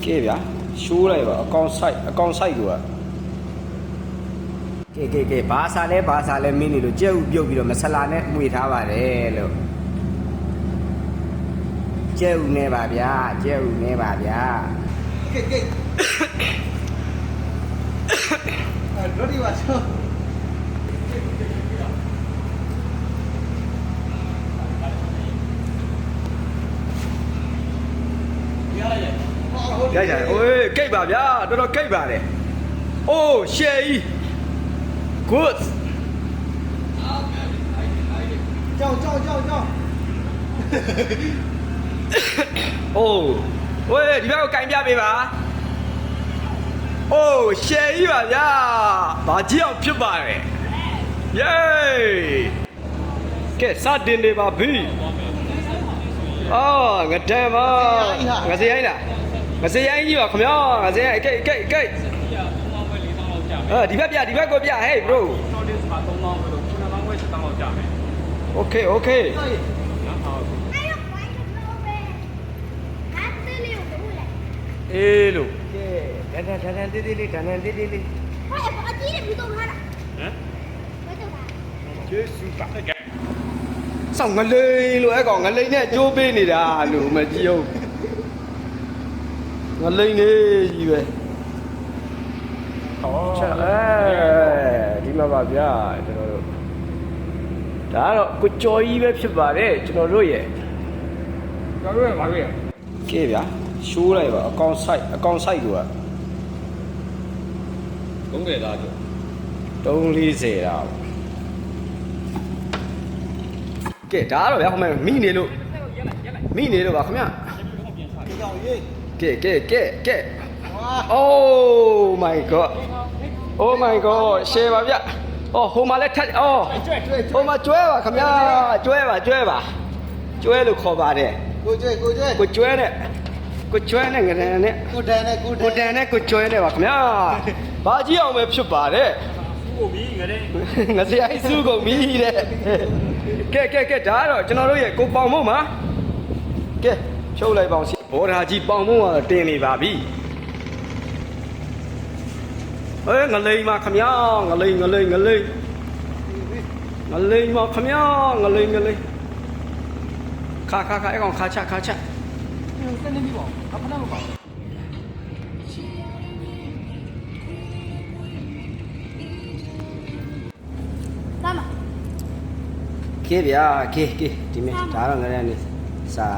ကဲဗျာရှိုးလိုက်ပါအကောင်ဆိုင်ကကဲဘာစားလဲမင်းနေလို့ကြက်ဥပြုတ်ပြီးတော့မဆလာနဲ့မှွေထားပါတယ်လို့ကြက်ဥနဲ့ပါဗျာကဲရဒီပါချောရိုက်ကြတယ်โอ้ยကိတ်ပါဗျာတော်တော်ကိတ်ပါတယ်အိုးရှယ်ကြီး good ကြောက်အိုးဝေးဒီဘက်ကိုကင်ပြပေးပါအိုးရှယ်ကြီးပါဗျာဘာကြီးအောင်ဖြစ်ပါတယ်ယေးကဲစတင်နေပါပြီအော်ငဒံပါငစရိုင်းလားငစရိုင်းကြီးပါခင်ဗျာငစရိုင်းကိတ်ဒီဘက်ကိုပြဟေး bro okay အေးလို့ကဲတန်တေးလေးဟဲ့အကြီးတွေဘူးတော့ထားတာဟမ်ဘယ်တော့တာကျေးဇူးပါဆောင်းငလိန်လို့အဲ့ကောင်ငလိန်နဲ့ကြိုးပေးနေတာလို့မကြည့်အောင်ငလိန်လေးကြီးပဲချက်ဒီမှာပါဗျာကျွန်တော်တို့ဒါကတော့ကိုကျော်ကြီးပဲဖြစ်ပါတယ်ကျွန်တော်တို့ရဲ့ဘာလို့ကဲဗျာရှိုးလိုက်ပါအကောင်ဆိုင်က30သားကျော်340တာကဲဒါကတော့ဗျာခင်ဗျမိနေလို့ပါခင်ဗျကြောင်ရေး ကဲ oh my god share ပါဗျဟိုမှာလည်းထက်ဟိုမှာကျွဲပါခင်ဗျာကျွဲလို့ခေါ်ပါတယ်ကိုကျွဲနဲ့ငရံနဲ့ကိုတန်နဲ့ကိုကျွဲနဲ့ပါခင်ဗျာဘာကြီးအောင်ပဲဖြစ်ပါတယ်ငစရိုင်းစုကုန်ပြီတဲ့ကဲဒါကတော့ကျွန်တော်တို့ရဲ့ကိုပေါင်မုံမှာကဲဖြုတ်လိုက်ပါအောင်ဘောဓာကြီးပေါင်မုံကတော့တင်နေပါပြီငလိန်ပါခင်ဗျာငလိန်ပါခင်ဗျာငလိန်ခါအဲ့ကောင်ခါချစနေပြီပေါ့အခဏမပေါ့လာမကဲဗျာကဲဒီမဲ့ဒါတော့ငရံနေစာ